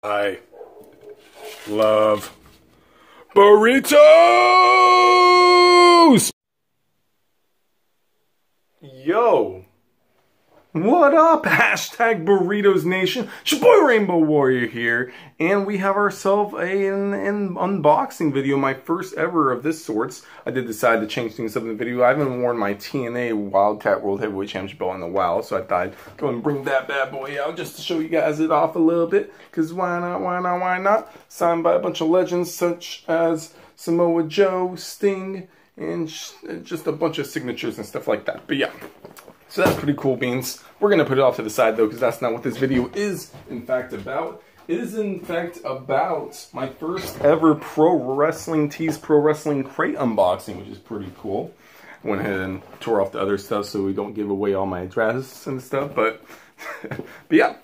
I love burritos! Yo! What up, hashtag Burritos Nation? It's your boy Rainbow Warrior here, and we have ourselves an unboxing video, my first ever of this sorts. I did decide to change things up in the video. I haven't worn my TNA Wildcat World Heavyweight Championship belt in a while, so I thought I'd go and bring that bad boy out just to show you guys it off a little bit, because why not, why not, why not? Signed by a bunch of legends such as Samoa Joe, Sting, and just a bunch of signatures and stuff like that. But yeah. So that's pretty cool beans. We're going to put it off to the side though, because that's not what this video is in fact about. It is in fact about my first ever Pro Wrestling Tees Pro Wrestling crate unboxing, which is pretty cool. I went ahead and tore off the other stuff so we don't give away all my address and stuff, but yeah.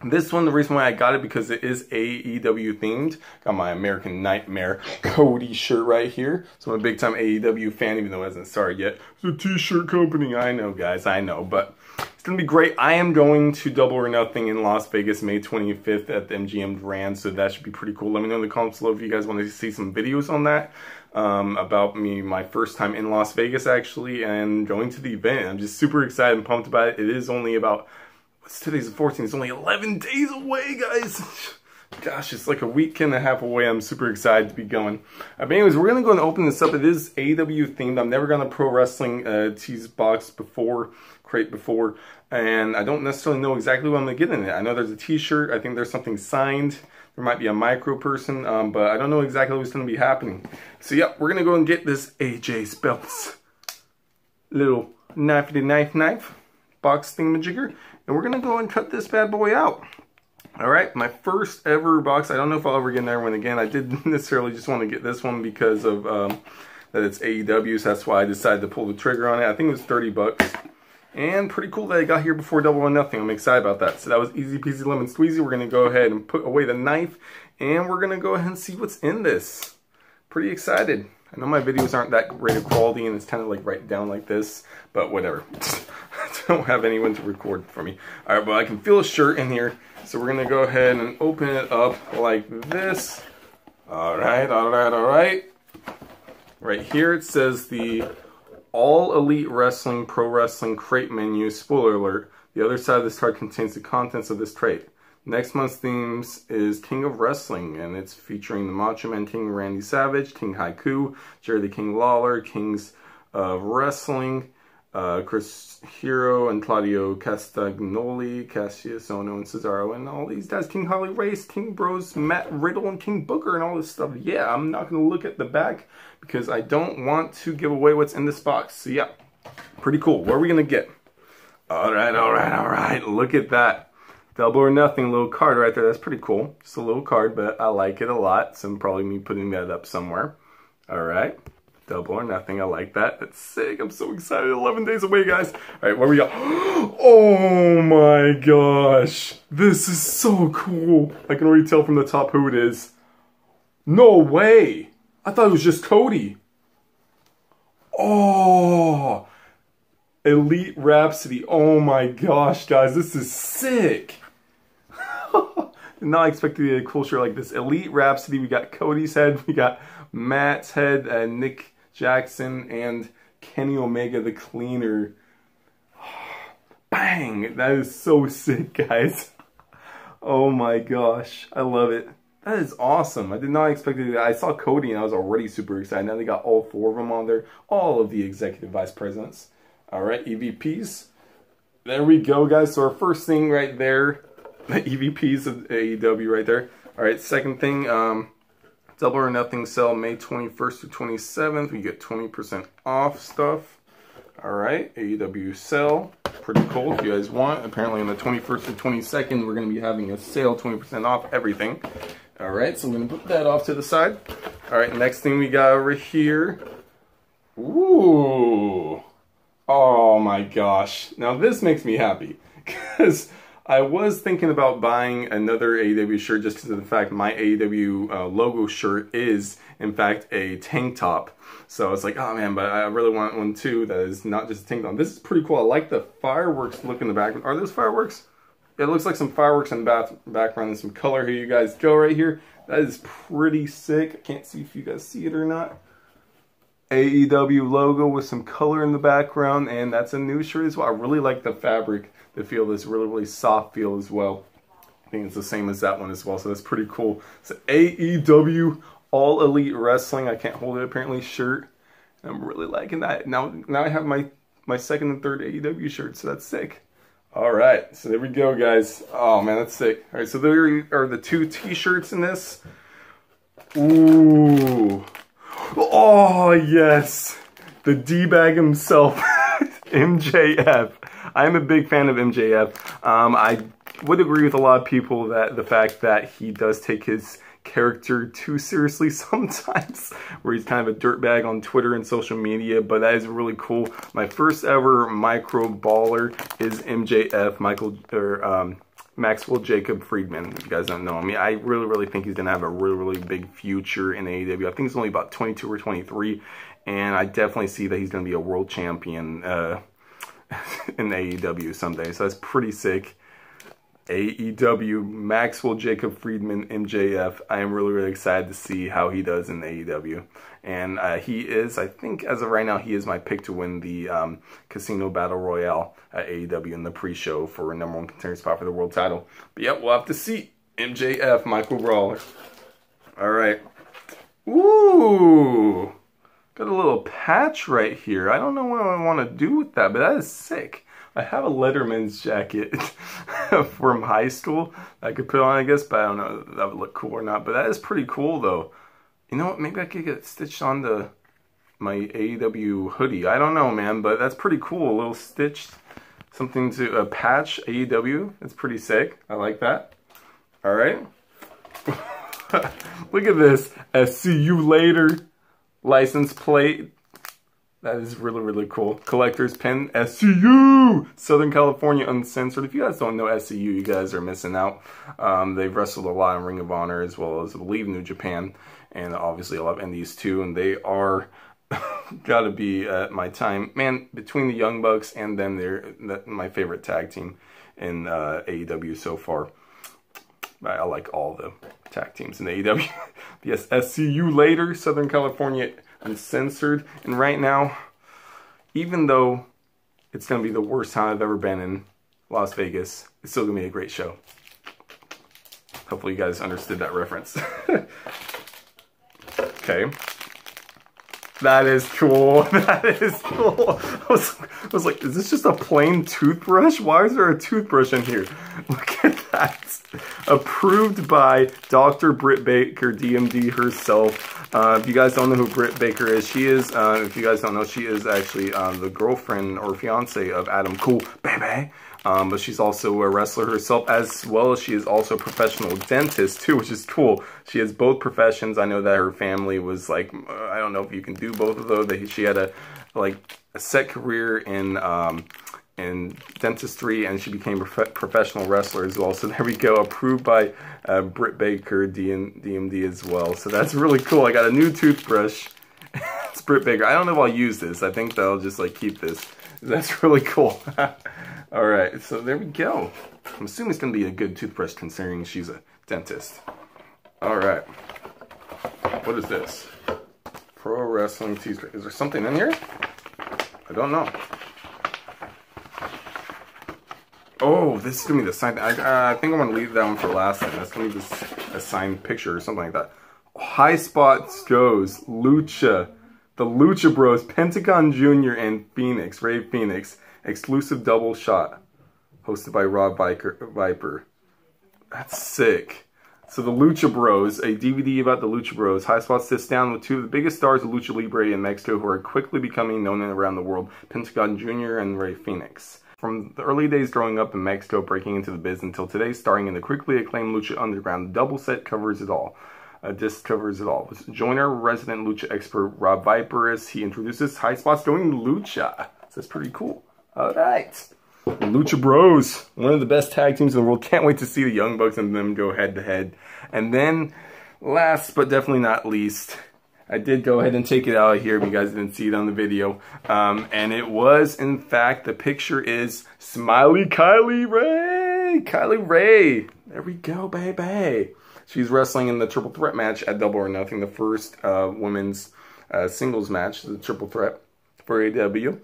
This one, the reason why I got it, because it is AEW themed. Got my American Nightmare Cody shirt right here. So I'm a big time AEW fan, even though it hasn't started yet. It's a t-shirt company. I know, guys, I know. But it's going to be great. I am going to Double or Nothing in Las Vegas May 25th at the MGM Grand. So that should be pretty cool. Let me know in the comments below if you guys want to see some videos on that. About me, my first time in Las Vegas, actually, and going to the event. I'm just super excited and pumped about it. It is only about... Today's the 14th. It's only 11 days away, guys. Gosh, it's like a week and a half away. I'm super excited to be going. But anyways, we're going to go and open this up. It is AEW themed. I've never gone to Pro Wrestling Tees box before, crate before, and I don't necessarily know exactly what I'm going to get in it. I know there's a t-shirt. I think there's something signed. There might be a micro person, but I don't know exactly what's going to be happening. So yeah, we're going to go and get this AJ's belts. Little knife box thingamajigger. And we're going to go and cut this bad boy out. Alright, my first ever box. I don't know if I'll ever get another one again. I didn't necessarily just want to get this one because of that it's AEW, so that's why I decided to pull the trigger on it. I think it was 30 bucks. And pretty cool that I got here before Double or Nothing. I'm excited about that. So that was easy peasy lemon squeezy. We're going to go ahead and put away the knife. And we're going to go ahead and see what's in this. Pretty excited. I know my videos aren't that great of quality and it's kind of like right down like this, but whatever. I don't have anyone to record for me. Alright, but I can feel a shirt in here, so we're going to go ahead and open it up like this. Alright. Right here it says the All Elite Wrestling Pro Wrestling Crate Menu. Spoiler alert, the other side of this card contains the contents of this crate. Next month's themes is King of Wrestling, and it's featuring the Macho Man King Randy Savage, King Haiku, Jerry the King Lawler, Kings of Wrestling, Chris Hero and Claudio Castagnoli, Cassius Ono and Cesaro, and all these guys, King Harley Race, King Bros, Matt Riddle, and King Booker, and all this stuff. Yeah, I'm not going to look at the back because I don't want to give away what's in this box. So yeah, pretty cool. What are we going to get? Alright, look at that. Double or Nothing little card right there. That's pretty cool. Just a little card, but I like it a lot. So I'm probably me putting that up somewhere. Alright. Double or Nothing. I like that. That's sick. I'm so excited. 11 days away, guys. Alright, where we go? Oh my gosh. This is so cool. I can already tell from the top who it is. No way. I thought it was just Cody. Oh. Elite Rhapsody. Oh my gosh, guys. This is sick. Did not expect to get a cool shirt like this. Elite Rhapsody. We got Cody's head. We got Matt's head. Nick Jackson and Kenny Omega the Cleaner. Bang! That is so sick, guys. Oh my gosh. I love it. That is awesome. I did not expect it. I saw Cody and I was already super excited. Now they got all four of them on there. All of the executive vice presidents. Alright, EVPs. There we go, guys. So our first thing right there. The EVPs of AEW right there. Alright, second thing, Double or Nothing sale May 21st to 27th. We get 20% off stuff. Alright, AEW sale. Pretty cool if you guys want. Apparently on the 21st to 22nd, we're going to be having a sale, 20% off everything. Alright, so I'm going to put that off to the side. Alright, next thing we got over here. Ooh. Oh my gosh. Now this makes me happy. Because I was thinking about buying another AEW shirt just because of the fact my AEW logo shirt is, in fact, a tank top. So it's like, oh man, but I really want one too that is not just a tank top. This is pretty cool. I like the fireworks look in the back. Are those fireworks? it looks like some fireworks in the background and some color. Here you guys go right here. That is pretty sick. I can't see if you guys see it or not. AEW logo with some color in the background, and that's a new shirt as well. I really like the fabric, the feel, this really soft feel as well. I think it's the same as that one as well, so that's pretty cool. It's an AEW All Elite Wrestling, I can't hold it apparently, shirt. I'm really liking that. Now I have my second and third AEW shirt, so that's sick. Alright, so there we go, guys. Oh man, that's sick. Alright, so there are the two t-shirts in this. Ooh. Oh, yes. The D-bag himself, MJF. I'm a big fan of MJF. I would agree with a lot of people that the fact that he does take his character too seriously sometimes, where he's kind of a dirtbag on Twitter and social media, but that is really cool. My first ever micro baller is MJF, Maxwell Jacob Friedman. If you guys don't know him, I really think he's gonna have a really big future in AEW. I think he's only about 22 or 23, and I definitely see that he's gonna be a world champion in AEW someday. So that's pretty sick. AEW, Maxwell Jacob Friedman, MJF. I am really excited to see how he does in AEW. And he is, I think as of right now, he is my pick to win the Casino Battle Royale at AEW in the pre-show for a #1 contender spot for the world title. But yeah, we'll have to see. MJF, Michael Brawler. Alright. Ooh! Got a little patch right here. I don't know what I want to do with that, but that is sick. I have a Letterman's jacket from high school I could put on, I guess, but I don't know if that would look cool or not. But that is pretty cool, though. You know what? Maybe I could get it stitched onto my AEW hoodie. I don't know, man, but that's pretty cool. A little stitched, something to patch AEW. That's pretty sick. I like that. All right. Look at this. See you later. License plate. That is really cool. Collector's pin, SCU! Southern California Uncensored. If you guys don't know SCU, you guys are missing out. They've wrestled a lot in Ring of Honor, as well as, I believe, New Japan. And obviously a lot of indies too. And they are, gotta be at my time. Man, between the Young Bucks and them, they're my favorite tag team in AEW so far. I like all the tag teams in AEW. Yes, SCU later, Southern California Uncensored. And right now, even though it's going to be the worst time I've ever been in Las Vegas, it's still going to be a great show. Hopefully you guys understood that reference. Okay. That is cool. That is cool. I was like, is this just a plain toothbrush? Why is there a toothbrush in here? Look at that. Approved by Dr. Britt Baker, DMD herself. If you guys don't know who Britt Baker is, she is, if you guys don't know, she is actually the girlfriend or fiance of Adam Cole, baby. But she's also a wrestler herself, as well as she is also a professional dentist too, which is cool. She has both professions. I know that her family was like, I don't know if you can do both of those. She had a set career in dentistry, and she became a professional wrestler as well. So there we go, approved by Britt Baker, DMD as well. So that's really cool. I got a new toothbrush. It's Britt Baker. I don't know if I'll use this. I think that I'll just like keep this. That's really cool. Alright, so there we go. I'm assuming it's going to be a good toothbrush considering she's a dentist. Alright. What is this? Pro Wrestling T-shirt. Is there something in here? I don't know. Oh, this is going to be the signed... I think I'm going to leave that one for last time. That's going to be a signed picture or something like that. High Spots goes Lucha. The Lucha Bros, Pentagon Jr. and Phoenix, Ray Phoenix. Exclusive double shot. Hosted by Rob Viper. That's sick. So the Lucha Bros, a DVD about the Lucha Bros. High Spot sits down with two of the biggest stars of Lucha Libre in Mexico who are quickly becoming known around the world. Pentagon Jr. and Ray Phoenix. From the early days growing up in Mexico, breaking into the biz, until today starring in the quickly acclaimed Lucha Underground, the double set covers it all. Disc covers it all. Join our resident Lucha expert Rob Viper as he introduces High Spots going Lucha. So that's pretty cool. Alright. Lucha Bros. One of the best tag teams in the world. Can't wait to see the Young Bucks and them go head to head. And then, last but definitely not least, I did go ahead and take it out of here if you guys didn't see it on the video. And it was, in fact, the picture is Smiley Kylie Ray. Hey, Kylie Ray. There we go, baby. She's wrestling in the triple threat match at Double or Nothing, the first women's singles match, the triple threat for AEW,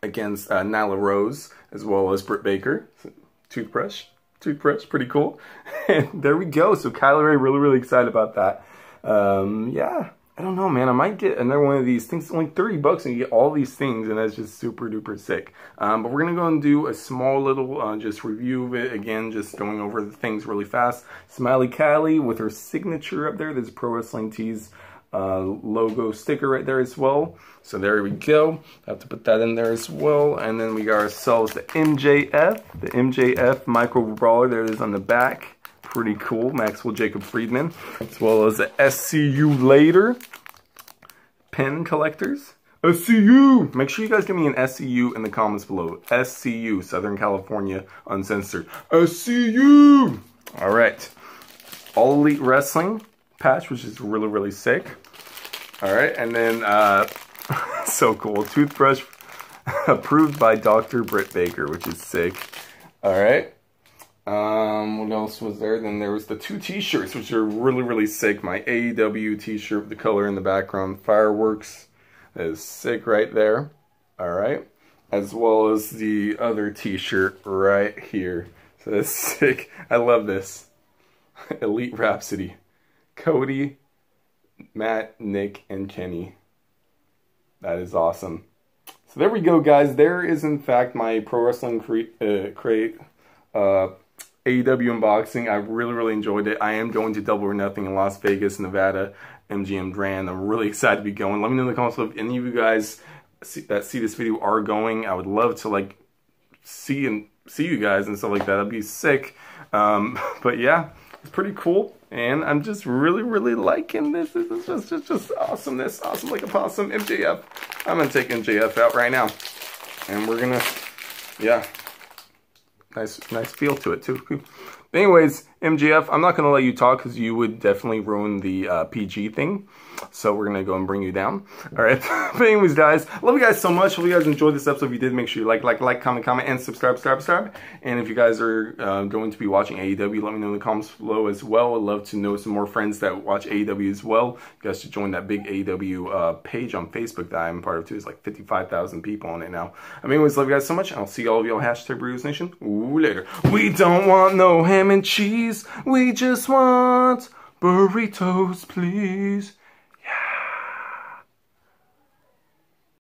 against Nyla Rose, as well as Britt Baker. Toothbrush, pretty cool. And there we go. So Kylie Ray, really excited about that. Yeah, I don't know, man. I might get another one of these things. It's only $30 and you get all these things, and that's just super duper sick. But we're gonna go and do a small little just review of it again, just going over the things really fast. Smiley Kylie with her signature up there. There's a Pro Wrestling Tees logo sticker right there as well. So there we go. I have to put that in there as well. And then we got ourselves the MJF Micro Brawler. There it is on the back. Pretty cool. Maxwell Jacob Friedman, as well as the SCU Later pen collectors. SCU! Make sure you guys give me an SCU in the comments below. SCU, Southern California Uncensored. SCU! Alright. All Elite Wrestling patch, which is really sick. Alright, and then, so cool. Toothbrush approved by Dr. Britt Baker, which is sick. Alright. What else was there? Then there was the 2 t-shirts, which are really sick. My AEW t-shirt with the color in the background. Fireworks. That is sick right there. Alright. As well as the other t-shirt right here. So that's sick. I love this. Elite Rhapsody. Cody, Matt, Nick, and Kenny. That is awesome. So there we go, guys. There is, in fact, my Pro Wrestling Crate AEW unboxing. I really enjoyed it. I am going to Double or Nothing in Las Vegas, Nevada, MGM Grand. I'm really excited to be going. Let me know in the comments if any of you guys that see this video are going. I would love to like see you guys and stuff like that. That'd be sick. But yeah, it's pretty cool. And I'm just really liking this. This is just awesomeness. Awesome like a possum. MJF. I'm going to take MJF out right now. And we're going to, yeah. Nice feel to it too. Anyways, MJF, I'm not going to let you talk because you would definitely ruin the PG thing. So we're going to go and bring you down. Alright. But anyways, guys, love you guys so much. Hope you guys enjoyed this episode. If you did, make sure you like, comment, and subscribe. And if you guys are going to be watching AEW, let me know in the comments below as well. I'd love to know some more friends that watch AEW as well. You guys should join that big AEW page on Facebook that I'm part of too. It's like 55,000 people on it now. Anyways, love you guys so much. I'll see all of y'all #Burritos Nation. Ooh, later. We don't want no ham and cheese. We just want burritos, please.